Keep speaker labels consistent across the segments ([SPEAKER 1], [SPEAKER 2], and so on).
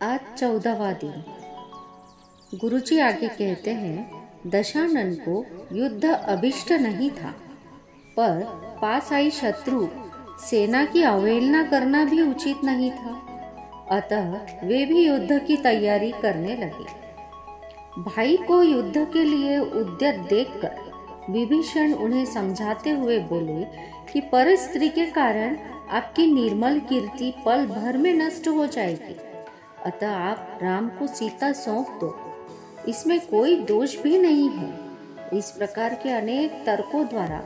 [SPEAKER 1] आज 14वां दिन। गुरुजी आगे कहते हैं, दशानन को युद्ध अभिष्ट नहीं था, पर पास आई शत्रु सेना की अवहेलना करना भी उचित नहीं था। अतः वे भी युद्ध की तैयारी करने लगे। भाई को युद्ध के लिए उद्यत देखकर विभीषण उन्हें समझाते हुए बोले कि परस्त्री के कारण आपकी निर्मल कीर्ति पल भर में नष्ट हो जाएगी। अतः आप राम को सीता सौंप दो, इसमें कोई दोष भी नहीं है। इस प्रकार के अनेक तर्कों द्वारा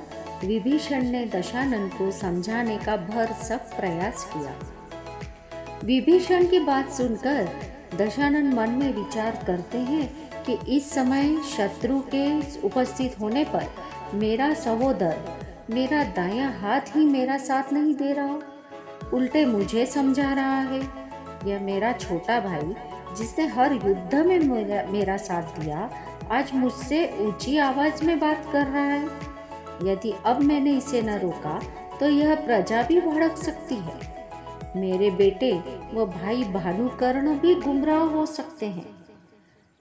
[SPEAKER 1] विभीषण ने दशानन को समझाने का भरसक प्रयास किया। विभीषण की बात सुनकर दशानन मन में विचार करते हैं कि इस समय शत्रु के उपस्थित होने पर मेरा सहोदर, मेरा दायां हाथ ही मेरा साथ नहीं दे रहा, उल्टे मुझे समझा रहा है। यह मेरा छोटा भाई, जिसने हर युद्ध में मेरा साथ दिया, आज मुझसे ऊंची आवाज में बात कर रहा है। यदि अब मैंने इसे न रोका तो यह प्रजा भी भड़क सकती है। मेरे बेटे व भाई भानुकर्ण भी गुमराह हो सकते हैं।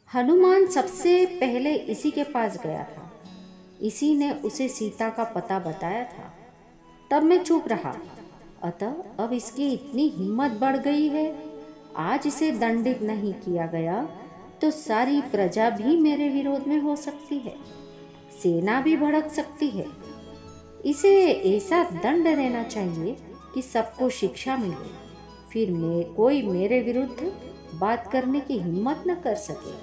[SPEAKER 1] हनुमान सबसे पहले इसी के पास गया था। इसी ने उसे सीता का पता बताया था। तब मैं चुप रहा। अतः अब इसकी इतनी हिम्मत बढ़ गई है। आज इसे दंडित नहीं किया गया तो सारी प्रजा भी मेरे विरोध में हो सकती है, सेना भी भड़क सकती है। इसे ऐसा दंड देना चाहिए कि सबको शिक्षा मिले, फिर कोई मेरे विरुद्ध बात करने की हिम्मत न कर सके,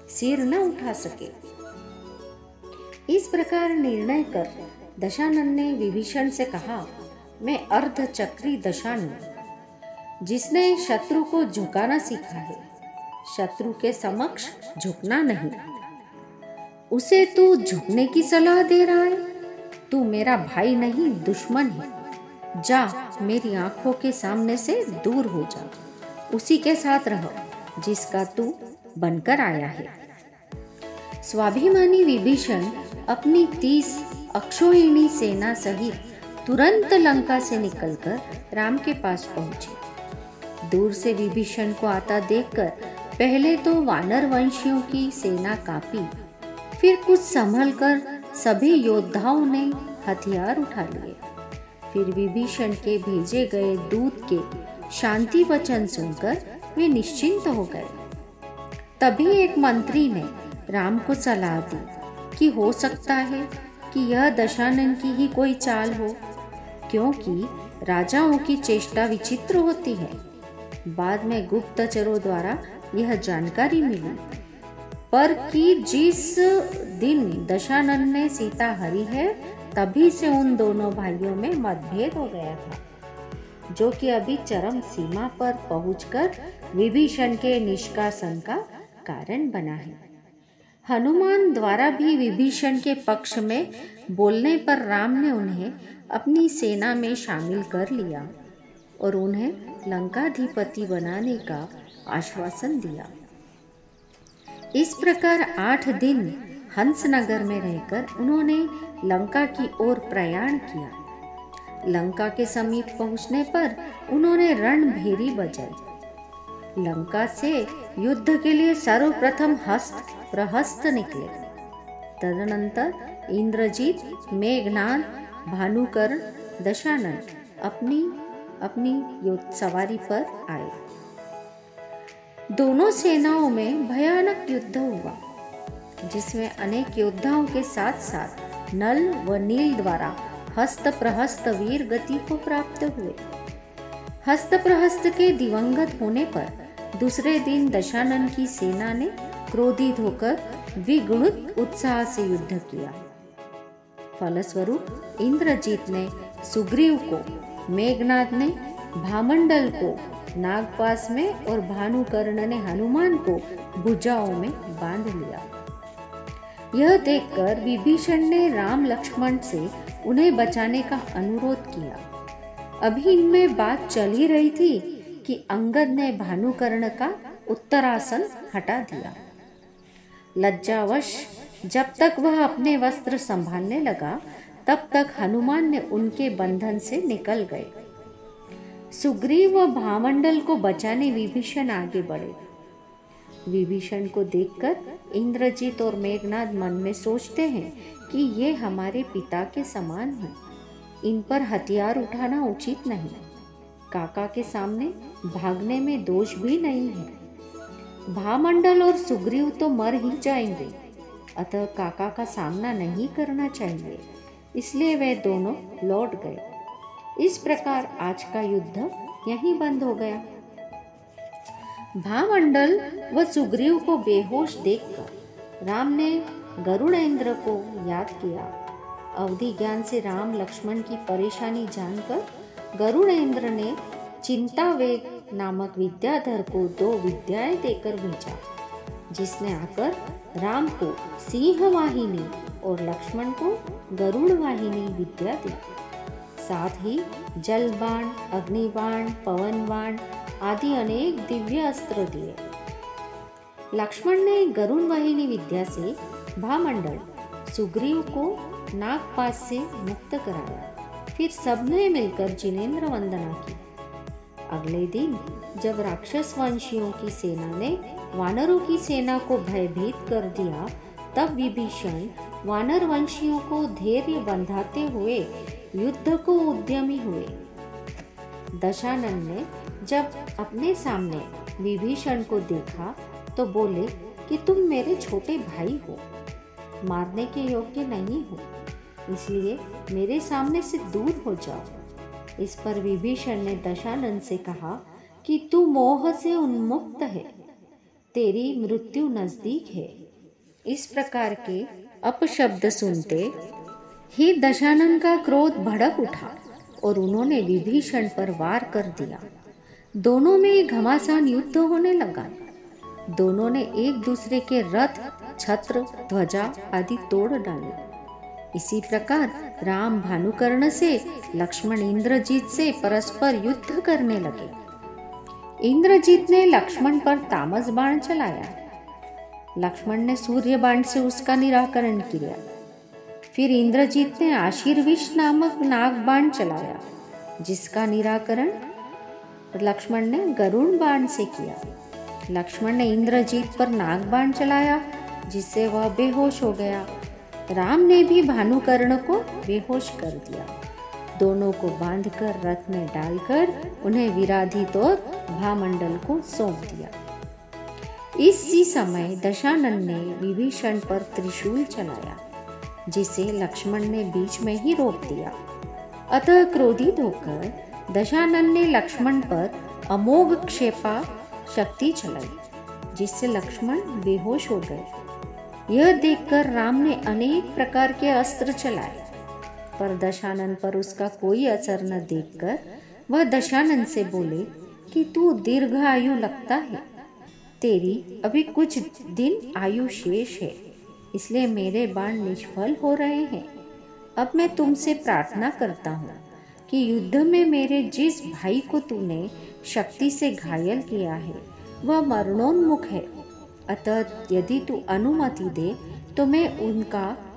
[SPEAKER 1] सिर न उठा सके। इस प्रकार निर्णय कर दशानन ने विभीषण से कहा, मैं अर्धचक्री दशानन, जिसने शत्रु को झुकाना सीखा है, शत्रु के समक्ष झुकना नहीं। उसे तू झुकने की सलाह दे रहा है? तू मेरा भाई नहीं, दुश्मन है। जा, मेरी आंखों के सामने से दूर हो जा। उसी के साथ रहो जिसका तू बनकर आया है। स्वाभिमानी विभीषण अपनी 30 अक्षौहिणी सेना सहित तुरंत लंका से निकलकर राम के पास पहुंचे। दूर से विभीषण को आता देखकर पहले तो वानर वंशियों की सेना कांपी, फिर कुछ संभलकर सभी योद्धाओं ने हथियार उठा लिए। फिर विभीषण के भेजे गए दूत के शांति वचन सुनकर वे निश्चिंत हो गए। तभी एक मंत्री ने राम को सलाह दी कि हो सकता है कि यह दशानन की ही कोई चाल हो, क्योंकि राजाओं की चेष्टा विचित्र होती है। बाद में गुप्तचरों द्वारा यह जानकारी मिली पर कि जिस दिन दशानन ने सीता हरी है, तभी से उन दोनों भाइयों में मतभेद हो गया था, जो कि अभी चरम सीमा पर पहुंचकर विभीषण के निष्कासन का कारण बना है। हनुमान द्वारा भी विभीषण के पक्ष में बोलने पर राम ने उन्हें अपनी सेना में शामिल कर लिया और उन्हें लंकाधिपति बनाने का आश्वासन दिया। इस प्रकार 8 दिन हंसनगर में रहकर उन्होंने लंका की ओर प्रयाण किया। लंका के समीप पहुंचने पर उन्होंने रणभेरी बजाई। लंका से युद्ध के लिए सर्वप्रथम हस्त प्रहस्त निकले। तदनंतर इंद्रजीत, मेघनाद, भानुकर्ण, दशानन अपनी सवारी पर आए। दोनों सेनाओं में भयानक युद्ध हुआ, जिसमें अनेक योद्धाओं के साथ साथ नल व नील द्वारा हस्त प्रहस्त वीर गति को प्राप्त हुए। हस्त प्रहस्त के दिवंगत होने पर दूसरे दिन दशानन की सेना ने क्रोधित होकर द्विगुणित उत्साह से युद्ध किया। फलस्वरूप इंद्रजीत ने सुग्रीव को, मेघनाद ने भामंडल को नागपास में और भानुकर्ण ने हनुमान को भुजाओं में बांध लिया। यह देखकर विभीषण ने राम लक्ष्मण से उन्हें बचाने का अनुरोध किया। अभी इनमें बात चल ही रही थी कि अंगद ने भानुकर्ण का उत्तरासन हटा दिया। लज्जावश जब तक वह अपने वस्त्र संभालने लगा, तब तक हनुमान ने उनके बंधन से निकल गए। सुग्रीव व भामंडल को बचाने विभीषण आगे बढ़े। विभीषण को देखकर इंद्रजीत और मेघनाद मन में सोचते हैं कि ये हमारे पिता के समान हैं, इन पर हथियार उठाना उचित नहीं। काका के सामने भागने में दोष भी नहीं है। भामंडल और सुग्रीव तो मर ही जाएंगे, अतः काका का सामना नहीं करना चाहिए, इसलिए वे दोनों लौट गए। इस प्रकार आज का युद्ध यहीं बंद हो गया। भामंडल व सुग्रीव को बेहोश देखकर राम ने गरुड़ेंद्र को याद किया। अवधि ज्ञान से राम लक्ष्मण की परेशानी जानकर गरुड़ेंद्र ने चिंतावेग नामक विद्याधर को 2 विद्याएं देकर भेजा, जिसने आकर राम को सिंह वाहिनी और लक्ष्मण को गरुड़ वाहिनी विद्या दी। साथ ही जल बाण, अग्निबाण, पवन बाण आदि अनेक दिव्य अस्त्र दिए। लक्ष्मण ने गरुड़ वाहिनी विद्या से भामंडल सुग्रीव को नागपाश से मुक्त कराया। फिर सबने मिलकर जिनेंद्र वंदना की। अगले दिन जब राक्षस वंशियों की सेना ने वानरों की सेना को भयभीत कर दिया, तब विभीषण वानर वंशियों को धैर्य बंधाते हुए युद्ध को उद्यमी हुए। दशानन ने जब अपने सामने विभीषण को देखा तो बोले कि तुम मेरे छोटे भाई हो, मारने के योग्य नहीं हो, इसलिए मेरे सामने से दूर हो जाओ। इस पर विभीषण ने दशानन से कहा कि तू मोह से उन्मुक्त है, तेरी मृत्यु नजदीक है। इस प्रकार के अपशब्द सुनते ही दशानन का क्रोध भड़क उठा और उन्होंने विभीषण पर वार कर दिया। दोनों में घमासान युद्ध होने लगा। दोनों ने एक दूसरे के रथ, छत्र, ध्वजा आदि तोड़ डाले। इसी प्रकार राम भानुकर्ण से, लक्ष्मण इंद्रजीत से परस्पर युद्ध करने लगे। इंद्रजीत ने लक्ष्मण पर तामस बाण चलाया। लक्ष्मण ने सूर्य बाण से उसका निराकरण किया। फिर इंद्रजीत ने आशीर्विष नामक नाग बाण चलाया, जिसका निराकरण लक्ष्मण ने गरुड़ बाण से किया। लक्ष्मण ने इंद्रजीत पर नाग बाण चलाया, जिससे वह बेहोश हो गया। राम ने भी भानुकर्ण को बेहोश कर दिया। दोनों को बांधकर रथ में डालकर उन्हें विराधित और भामंडल को सौंप दिया। इसी समय दशानन ने विभीषण पर त्रिशूल चलाया, जिसे लक्ष्मण ने बीच में ही रोक दिया। अतः क्रोधित होकर दशानन ने लक्ष्मण पर अमोघ क्षेपा शक्ति चलाई, जिससे लक्ष्मण बेहोश हो गए। यह देखकर राम ने अनेक प्रकार के अस्त्र चलाए, पर दशानन पर उसका कोई असर न देखकर वह दशानन से बोले कि तू दीर्घ आयु लगता है, तेरी अभी कुछ दिन आयु शेष है, इसलिए मेरे बाण निष्फल हो रहे हैं। अब मैं तुमसे प्रार्थना करता हूँ कि युद्ध में मेरे जिस भाई को तूने शक्ति से घायल किया है वह मरणोन्मुख है, अतः यदि तू अनुमति दे तो मैं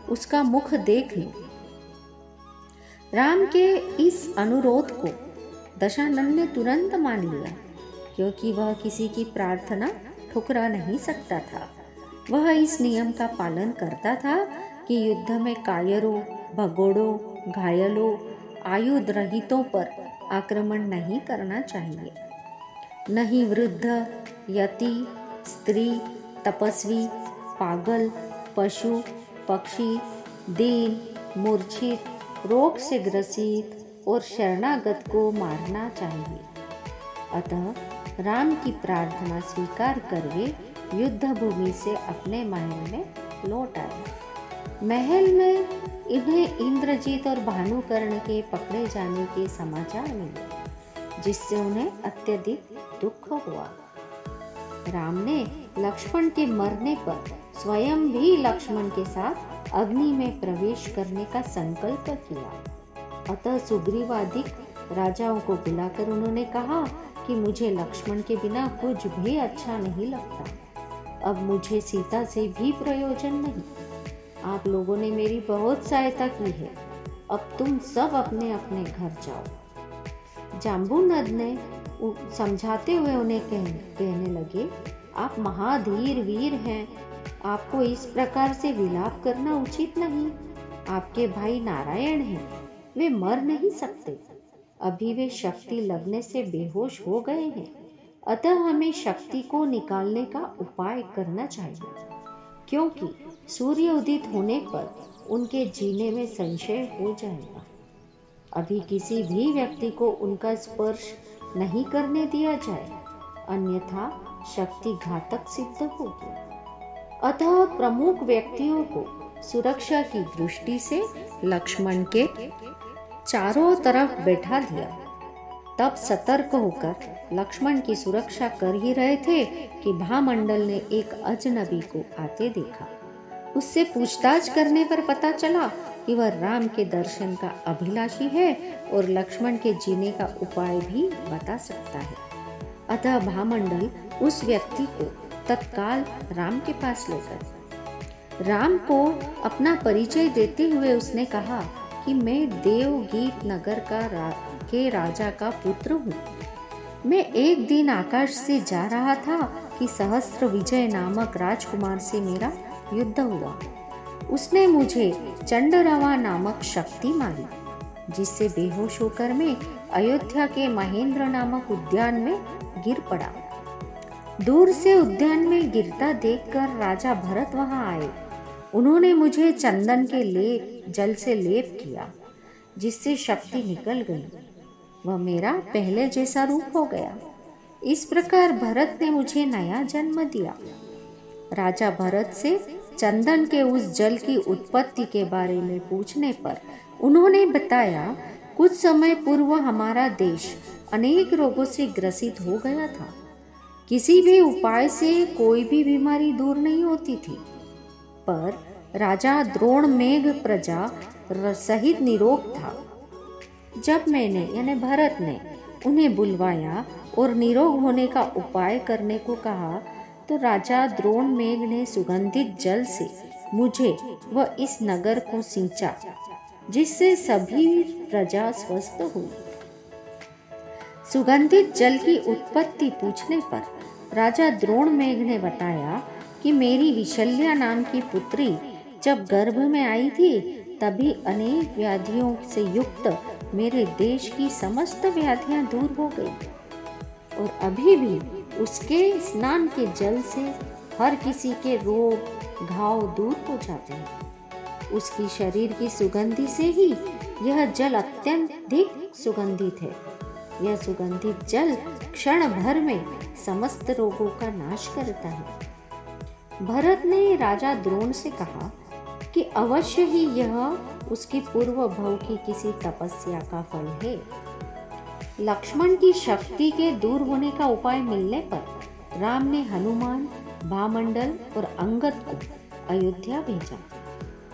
[SPEAKER 1] उसका मुख देख लूं। राम के इस अनुरोध को दशानन ने तुरंत मान लिया, क्योंकि वह किसी की प्रार्थना ठुकरा नहीं सकता था। वह इस नियम का पालन करता था कि युद्ध में कायरों, भगोड़ों, घायलों, आयुध रहितों पर आक्रमण नहीं करना चाहिए। नहीं वृद्ध, यति, स्त्री, तपस्वी, पागल, पशु, पक्षी, दीन, मूर्छित, रोग से ग्रसित और शरणागत को मारना चाहिए। अतः राम की प्रार्थना स्वीकार कर वे युद्ध भूमि से अपने महल में लौट आए। महल में इन्हें इंद्रजीत और भानुकर्ण के पकड़े जाने के समाचार मिले, जिससे उन्हें अत्यधिक दुख हुआ। राम ने लक्ष्मण के मरने पर स्वयं भी लक्ष्मण के साथ अग्नि में प्रवेश करने का संकल्प किया। अतः सुग्रीवादिक राजाओं को बुलाकर उन्होंने कहा कि मुझे लक्ष्मण के बिना कुछ भी अच्छा नहीं लगता। अब मुझे सीता से भी प्रयोजन नहीं। आप लोगों ने मेरी बहुत सहायता की है, अब तुम सब अपने अपने घर जाओ। जाम्बूनद ने समझाते हुए उन्हें कहने लगे, आप महाधीर वीर हैं, आपको इस प्रकार से विलाप करना उचित नहीं। आपके भाई नारायण हैं, वे मर नहीं सकते, अभी वे शक्ति लगने से बेहोश हो गए हैं, अतः हमें शक्ति को निकालने का उपाय करना चाहिए, क्योंकि सूर्य उदित होने पर उनके जीने में संशय हो जाएगा। अभी किसी भी व्यक्ति को उनका स्पर्श नहीं करने दिया जाए, अन्यथा शक्ति घातक सिद्ध होगी। अतः प्रमुख व्यक्तियों को सुरक्षा की दृष्टि से लक्ष्मण के चारों तरफ बैठा दिया। तब सतर्क होकर लक्ष्मण की सुरक्षा कर ही रहे थे कि भामंडल ने एक अजनबी को आते देखा। उससे पूछताछ करने पर पता चला कि वह राम के दर्शन का अभिलाषी है और लक्ष्मण के जीने का उपाय भी बता सकता है। अतः भामंडल उस व्यक्ति को तत्काल राम के पास ले गए। राम को अपना परिचय देते हुए उसने कहा कि मैं देवगीत नगर के राजा का पुत्र हूँ। मैं एक दिन आकाश से जा रहा था कि सहस्त्र विजय नामक राजकुमार से मेरा युद्ध हुआ। उसने मुझे चंडरवा नामक शक्ति मारी, जिससे बेहोश होकर मैं अयोध्या के महेंद्र नामक उद्यान में गिर पड़ा। दूर से उद्यान में गिरता देखकर राजा भरत वहां आए। उन्होंने मुझे चंदन के जल से लेप किया, जिससे शक्ति निकल गई। वह मेरा पहले जैसा रूप हो गया। इस प्रकार भरत ने मुझे नया जन्म दिया। राजा भरत से चंदन के उस जल की उत्पत्ति के बारे में पूछने पर उन्होंने बताया, कुछ समय पूर्व हमारा देश अनेक रोगों से ग्रसित हो गया था। किसी भी उपाय से कोई भी बीमारी दूर नहीं होती थी, पर राजा द्रोण मेघ प्रजा सहित निरोग था। जब मैंने यानी भरत ने उन्हें बुलवाया और निरोग होने का उपाय करने को कहा, तो राजा द्रोण मेघ ने सुगंधित जल से मुझे व इस नगर को सिंचा, जिससे सभी प्रजा स्वस्थ हुई। सुगंधित जल की उत्पत्ति पूछने पर राजा द्रोण मेघ ने बताया कि मेरी विशल्या नाम की पुत्री जब गर्भ में आई थी, तभी अनेक व्याधियों से युक्त मेरे देश की समस्त व्याधियां दूर हो गई, और अभी भी उसके स्नान के जल से हर किसी के रोग घाव दूर हो जाते हैं। उसकी शरीर की सुगंधि से ही यह जल अत्यधिक सुगंधित है। यह सुगंधित जल क्षण भर में समस्त रोगों का नाश करता है। भरत ने राजा द्रोण से कहा कि अवश्य ही यह उसकी पूर्व भव की किसी तपस्या का फल है। लक्ष्मण की शक्ति के दूर होने का उपाय मिलने पर राम ने हनुमान, भामंडल और अंगद को अयोध्या भेजा।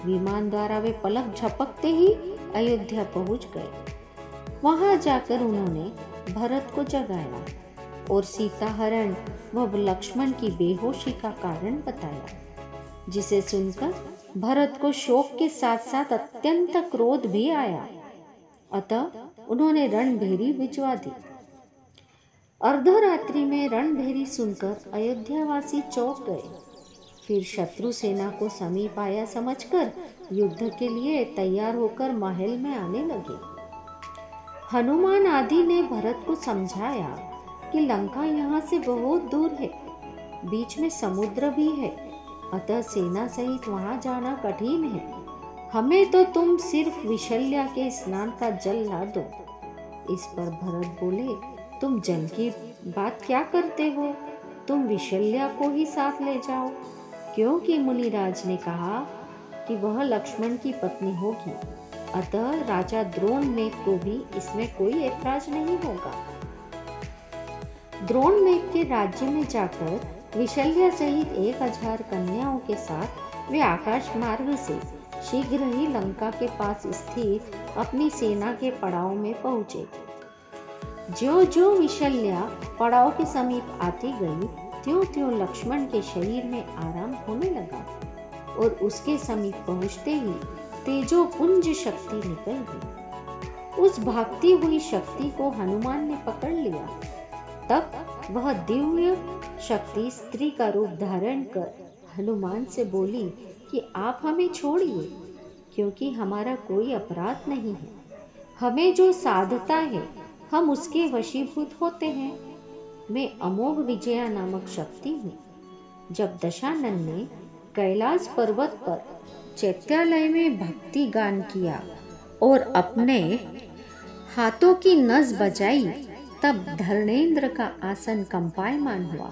[SPEAKER 1] विमान द्वारा वे पलक झपकते ही अयोध्या पहुंच गए। वहां जाकर उन्होंने भरत को जगाया और सीता हरण व लक्ष्मण की बेहोशी का कारण बताया, जिसे सुनकर भरत को शोक के साथ साथ अत्यंत क्रोध भी आया। अतः उन्होंने रणभेरी भिजवा दी। अर्धरात्रि में रणभेरी सुनकर अयोध्यावासी चौंक गए। फिर शत्रु सेना को समीप आया समझकर युद्ध के लिए तैयार होकर महल में आने लगे। हनुमान आदि ने भरत को समझाया कि लंका यहाँ से बहुत दूर है, बीच में समुद्र भी है, अतः सेना सहित वहां जाना कठिन है। हमें तो तुम सिर्फ विशल्या के स्नान का जल ला दो। इस पर भरत बोले, तुम जल की बात क्या करते हो? तुम विशल्या को ही साथ ले जाओ, क्योंकि मुनिराज ने कहा कि वह लक्ष्मण की पत्नी होगी। अतः राजा द्रोण मेघ को भी इसमें कोई ऐतराज नहीं होगा। द्रोण मेघ के राज्य में जाकर विशल्या सहित 1000 कन्याओं के साथ वे आकाश मार्ग से शीघ्र ही लंका के पास स्थित अपनी सेना के पड़ाव में पहुंचे। ज्यों ज्यों विशल्या पड़ाव के समीप आती गई, त्यों त्यों लक्ष्मण के शरीर में आराम होने लगा और उसके समीप पहुंचते ही तेजोपुंज शक्ति निकल गई। उस भागती हुई शक्ति को हनुमान ने पकड़ लिया। तब वह दिव्य शक्ति स्त्री का रूप धारण कर हनुमान से बोली कि आप हमें छोड़िए, क्योंकि हमारा कोई अपराध नहीं है। हमें जो साधता है हम उसके वशीभूत होते हैं। मैं अमोघ विजया नामक शक्ति हूँ। जब दशानन ने कैलाश पर्वत पर चैत्यालय में भक्ति गान किया और अपने हाथों की नस बजाई, तब धर्णेंद्र का आसन कंपायमान हुआ।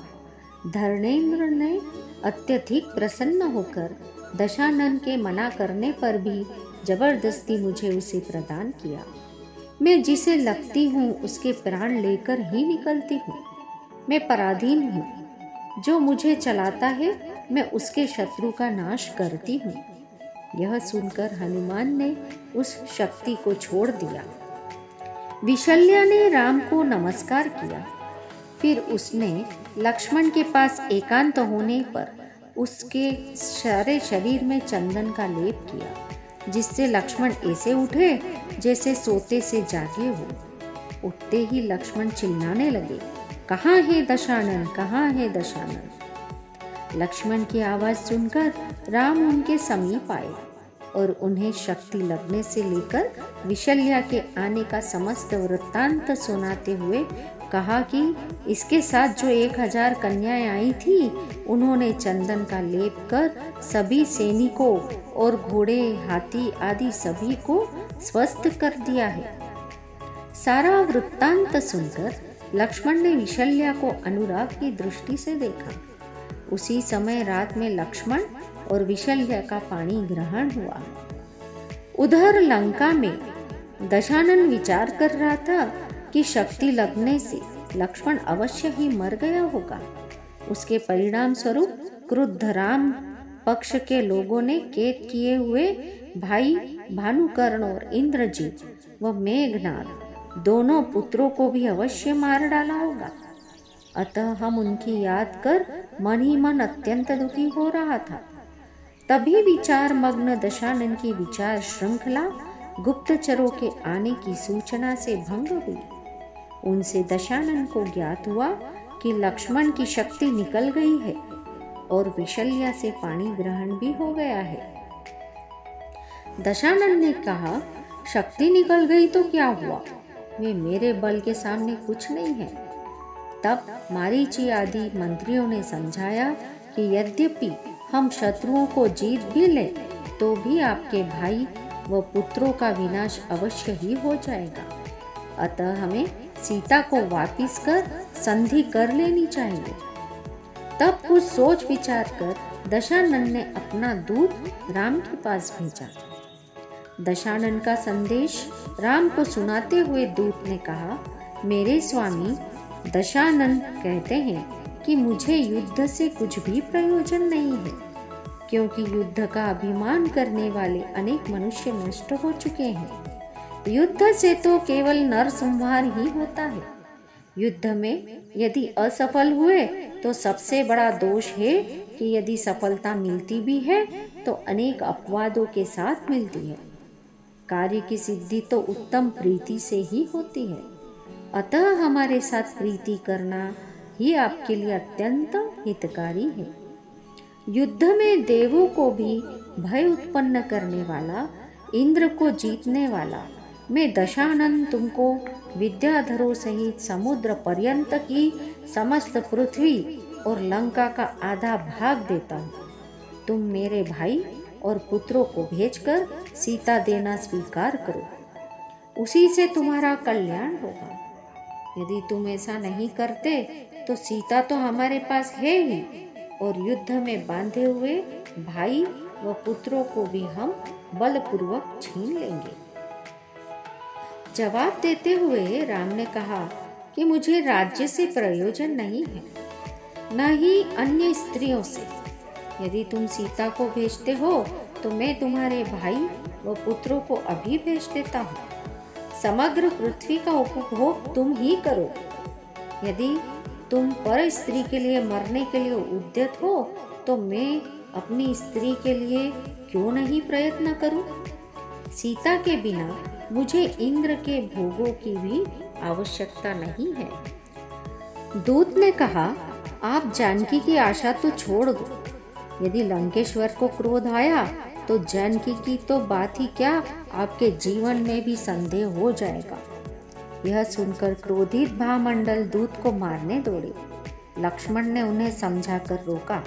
[SPEAKER 1] धर्णेंद्र ने अत्यधिक प्रसन्न होकर दशानन के मना करने पर भी जबरदस्ती मुझे उसे प्रदान किया। मैं जिसे लगती हूँ उसके प्राण लेकर ही निकलती हूँ। मैं पराधीन हूँ। जो मुझे चलाता है मैं उसके शत्रु का नाश करती हूँ। यह सुनकर हनुमान ने उस शक्ति को छोड़ दिया। विशल्या ने राम को नमस्कार किया। फिर उसने लक्ष्मण के पास एकांत होने पर उसके सारे शरीर में चंदन का लेप किया, जिससे लक्ष्मण ऐसे उठे जैसे सोते से जागे हो। उठते ही लक्ष्मण चिल्लाने लगे, कहाँ है दशानन, कहाँ है दशानन। लक्ष्मण की आवाज़ सुनकर राम उनके समीप आए और उन्हें शक्ति लगने से लेकर विशल्या के आने का समस्त वृत्तांत सुनाते हुए कहा कि इसके साथ जो 1000 कन्याएं आई थी, उन्होंने चंदन का लेप कर सभी सैनिकों और घोड़े, हाथी आदि सभी को स्वस्थ कर दिया है। सारा वृत्तांत सुनकर लक्ष्मण ने विशल्या को अनुराग की दृष्टि से देखा। उसी समय रात में लक्ष्मण और विशल्या का पाणी ग्रहण हुआ। उधर लंका में दशानन विचार कर रहा था कि शक्ति लगने से लक्ष्मण अवश्य ही मर गया होगा। उसके परिणाम स्वरूप क्रुद्ध राम पक्ष के लोगों ने कैद किए हुए भाई भानुकर्ण और इंद्रजीत व मेघनाद दोनों पुत्रों को भी अवश्य मार डाला होगा। अतः हम उनकी याद कर मन ही मन अत्यंत दुखी हो रहा था। तभी विचार मग्न दशानन की विचार श्रृंखला गुप्तचरों के आने की सूचना से भंग हुई। उनसे दशानन को ज्ञात हुआ कि लक्ष्मण की शक्ति निकल गई है और विशल्या से पाणी ग्रहण भी हो गया है। दशानन ने कहा, शक्ति निकल गई तो क्या हुआ, वे मेरे बल के सामने कुछ नहीं है। तब मारीची आदि मंत्रियों ने समझाया कि यद्यपि हम शत्रुओं को जीत भी लें तो भी आपके भाई व पुत्रों का विनाश अवश्य ही हो जाएगा। अतः हमें सीता को वापिस कर संधि कर लेनी चाहिए। तब कुछ सोच विचार कर दशानन ने अपना दूत राम के पास भेजा। दशानन का संदेश राम को सुनाते हुए दूत ने कहा, मेरे स्वामी दशानन कहते हैं कि मुझे युद्ध से कुछ भी प्रयोजन नहीं है, क्योंकि युद्ध का अभिमान करने वाले अनेक मनुष्य नष्ट हो चुके हैं। युद्ध से तो केवल नरसंहार ही होता है। युद्ध में यदि असफल हुए तो सबसे बड़ा दोष है कि यदि सफलता मिलती भी है तो अनेक अपवादों के साथ मिलती है। कार्य की सिद्धि तो उत्तम प्रीति से ही होती है। अतः हमारे साथ प्रीति करना ही आपके लिए अत्यंत हितकारी है। युद्ध में देवों को भी भय उत्पन्न करने वाला, इंद्र को जीतने वाला मैं दशानन तुमको विद्याधरों सहित समुद्र पर्यंत की समस्त पृथ्वी और लंका का आधा भाग देता हूँ। तुम मेरे भाई और पुत्रों को भेजकर सीता देना स्वीकार करो, उसी से तुम्हारा कल्याण होगा। यदि तुम ऐसा नहीं करते तो सीता तो हमारे पास है ही, और युद्ध में बांधे हुए भाई व पुत्रों को भी हम बलपूर्वक छीन लेंगे। जवाब देते हुए राम ने कहा कि मुझे राज्य से प्रयोजन नहीं है, न ही अन्य स्त्रियों से। यदि तुम सीता को भेजते हो तो मैं तुम्हारे भाई व पुत्रों को अभी भेज देता हूँ। समग्र पृथ्वी का उपभोग तुम ही करो। यदि तुम पर स्त्री के लिए मरने के लिए उद्यत हो तो मैं अपनी स्त्री के लिए क्यों नहीं प्रयत्न करूं? सीता के बिना मुझे इंद्र के भोगों की भी आवश्यकता नहीं है। दूत ने कहा, आप जानकी की आशा तो छोड़ दो। यदि लंकेश्वर को क्रोध आया तो जानकी की तो बात ही क्या, आपके जीवन में भी संदेह हो जाएगा। यह सुनकर क्रोधित भामंडल दूत को मारने दौड़े। लक्ष्मण ने उन्हें समझाकर रोका,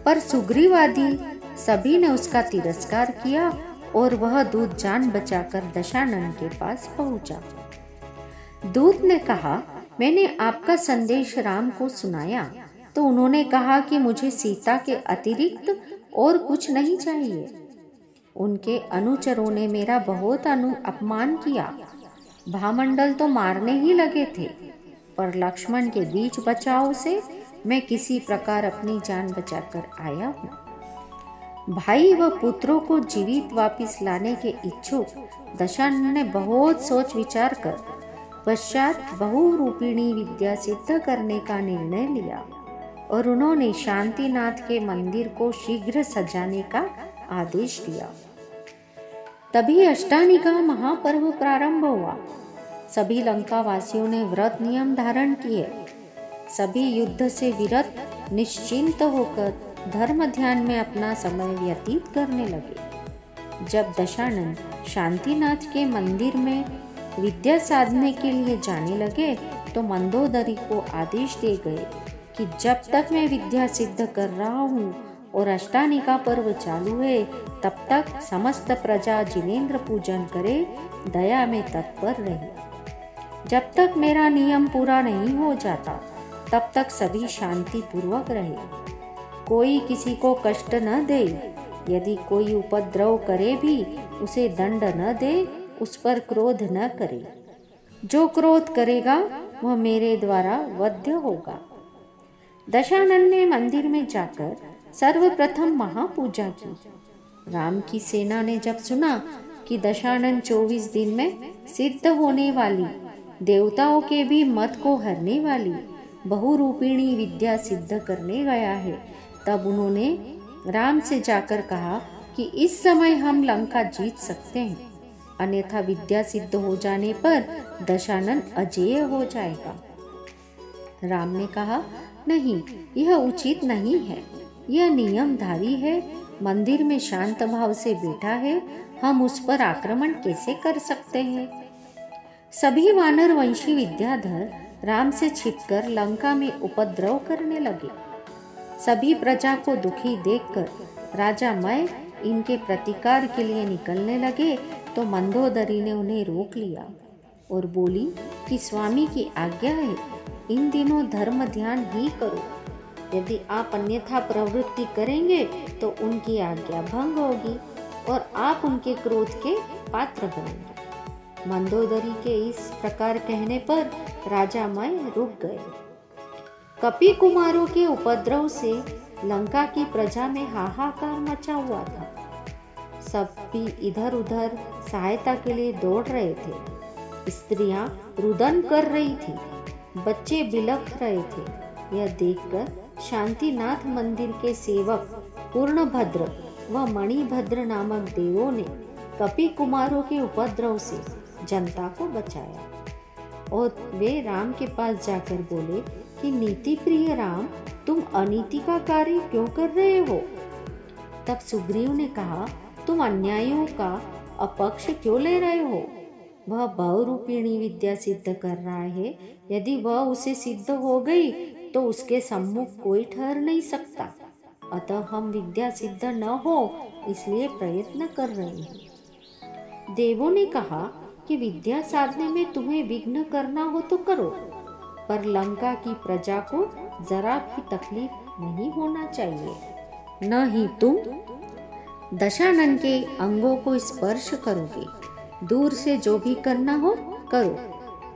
[SPEAKER 1] पर सुग्रीव आदि सभी ने उसका तिरस्कार किया और वह दूत जान बचाकर दशानन के पास पहुंचा। दूत ने कहा, मैंने आपका संदेश राम को सुनाया तो उन्होंने कहा कि मुझे सीता के अतिरिक्त और कुछ नहीं चाहिए। उनके अनुचरों ने मेरा बहुत अपमान किया। भामंडल तो मारने ही लगे थे, पर लक्ष्मण के बीच बचाव से मैं किसी प्रकार अपनी जान बचाकर आया हूँ। भाई व पुत्रों को जीवित वापस लाने के इच्छुक दशानन ने बहुत सोच विचार कर पश्चात बहुरूपिणी विद्या सिद्ध करने का निर्णय लिया और उन्होंने शांतिनाथ के मंदिर को शीघ्र सजाने का आदेश दिया। तभी अष्टानिका महापर्व प्रारंभ हुआ। सभी लंका वासियों ने व्रत नियम धारण किए। सभी युद्ध से विरत निश्चिंत होकर धर्म ध्यान में अपना समय व्यतीत करने लगे। जब दशानन शांतिनाथ के मंदिर में विद्या साधने के लिए जाने लगे तो मंदोदरी को आदेश दे गए कि जब तक मैं विद्या सिद्ध कर रहा हूँ और अष्टानिका पर्व चालू है तब तक समस्त प्रजा जिनेंद्र पूजन करे, दया में तत्पर रहे। जब तक मेरा नियम पूरा नहीं हो जाता तब तक सभी शांति पूर्वक रहे। कोई किसी को कष्ट न दे। यदि कोई उपद्रव करे भी उसे दंड न दे, उस पर क्रोध न करे। जो क्रोध करेगा वह मेरे द्वारा वध्य होगा। दशानन ने मंदिर में जाकर सर्वप्रथम महापूजा की। राम की सेना ने जब सुना कि दशानन 24 दिन में सिद्ध होने वाली, देवताओं के भी मत को हरने वाली बहुरूपिणी विद्या सिद्ध करने गया है, तब उन्होंने राम से जाकर कहा कि इस समय हम लंका जीत सकते हैं, अन्यथा विद्या सिद्ध हो जाने पर दशानन अजेय हो जाएगा। राम ने कहा, नहीं, यह उचित नहीं है। यह नियमधारी है, मंदिर में शांत भाव से बैठा है, हम उस पर आक्रमण कैसे कर सकते हैं। सभी वानर वंशी विद्याधर राम से छिपकर लंका में उपद्रव करने लगे। सभी प्रजा को दुखी देखकर राजा मय इनके प्रतिकार के लिए निकलने लगे तो मंदोदरी ने उन्हें रोक लिया और बोली कि स्वामी की आज्ञा है, इन दिनों धर्म ध्यान ही करो। यदि आप अन्यथा प्रवृत्ति करेंगे तो उनकी आज्ञा भंग होगी और आप उनके क्रोध के पात्र बनेंगे। मंदोदरी के इस प्रकार कहने पर राजा मय रुक गए। कपि कुमारों के उपद्रव से लंका की प्रजा में हाहाकार मचा हुआ था। सब भी इधर उधर सहायता के लिए दौड़ रहे थे। स्त्रियां रुदन कर रही थी, बच्चे बिलख रहे थे। यह देखकर शांतिनाथ मंदिर के सेवक पूर्णभद्र व मणिभद्र नामक देवों ने कपि कुमारों के उपद्रव से जनता को बचाया और वे राम के पास जाकर बोले कि नीति प्रिय राम, तुम अनीति का कार्य क्यों कर रहे हो। तब सुग्रीव ने कहा, तुम अन्यायों का अपक्ष क्यों ले रहे हो। वह बहुरूपिणी विद्या सिद्ध कर रहा है, यदि वह उसे सिद्ध हो गई तो उसके सम्मुख कोई ठहर नहीं सकता। अतः हम विद्या सिद्ध न हो इसलिए प्रयत्न कर रहे हैं। देवों ने कहा कि विद्या साधने में तुम्हें विघ्न करना हो तो करो, पर लंका की प्रजा को जरा भी तकलीफ नहीं होना चाहिए। न ही तुम दशानन के अंगों को स्पर्श करोगे। दूर से जो भी करना हो करो,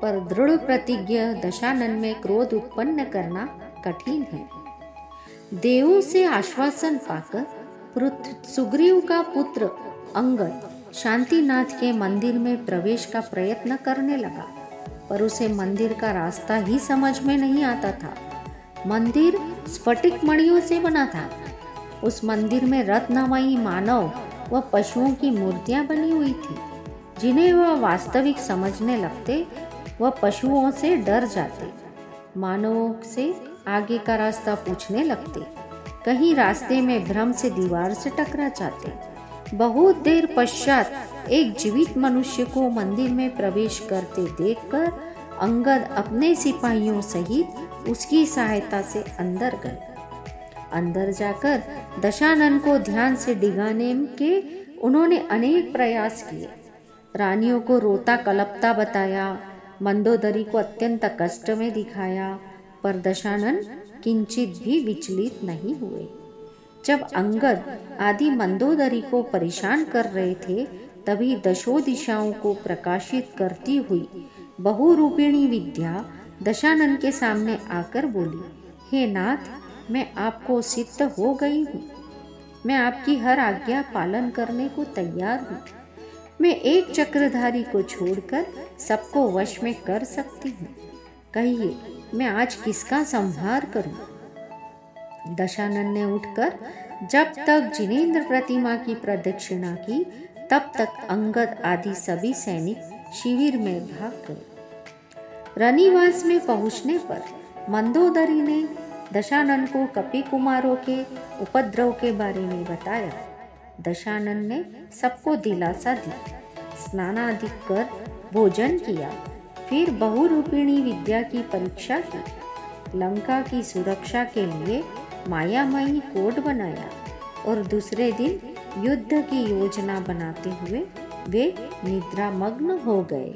[SPEAKER 1] पर दृढ़ प्रतिज्ञ दशानन में क्रोध उत्पन्न करना कठिन है। देवों से आश्वासन पाकर सुग्रीव का पुत्र अंगद शांतिनाथ के मंदिर में प्रवेश का प्रयत्न करने लगा, पर उसे मंदिर का रास्ता ही समझ में नहीं आता था। मंदिर स्फटिक मणियों से बना था। उस मंदिर में रत्नमयी मानव व पशुओं की मूर्तियां बनी हुई थी। जिन्हें वह वास्तविक समझने लगते, वह पशुओं से डर जाते, मानवों से आगे का रास्ता पूछने लगते, कहीं रास्ते में भ्रम से दीवार से टकरा जाते। बहुत देर पश्चात एक जीवित मनुष्य को मंदिर में प्रवेश करते देखकर अंगद अपने सिपाहियों सहित उसकी सहायता से अंदर गए। अंदर जाकर दशानन को ध्यान से डिगाने के उन्होंने अनेक प्रयास किए। रानियों को रोता कलपता बताया, मंदोदरी को अत्यंत कष्ट में दिखाया, पर दशानन किंचित भी विचलित नहीं हुए। जब अंगद आदि मंदोदरी को परेशान कर रहे थे, तभी दशों दिशाओं को प्रकाशित करती हुई बहुरूपिणी विद्या दशानन के सामने आकर बोली, हे नाथ, मैं आपको सिद्ध हो गई हूँ। मैं आपकी हर आज्ञा पालन करने को तैयार हूँ। मैं एक चक्रधारी को छोड़कर सबको वश में कर सकती हूँ। कहिए, मैं आज किसका संहार करूं? दशानन ने उठकर जब तक जिनेंद्र प्रतिमा की प्रदक्षिणा की, तब तक अंगद आदि सभी सैनिक शिविर में भाग गए। रनिवास में पहुंचने पर मंदोदरी ने दशानन को कपि कुमारों के उपद्रव के बारे में बताया। दशानन ने सबको दिलासा दी, स्नानादि कर भोजन किया, फिर बहुरूपिणी विद्या की परीक्षा की, लंका की सुरक्षा के लिए मायामयी कोट बनाया और दूसरे दिन युद्ध की योजना बनाते हुए वे निद्रामग्न हो गए।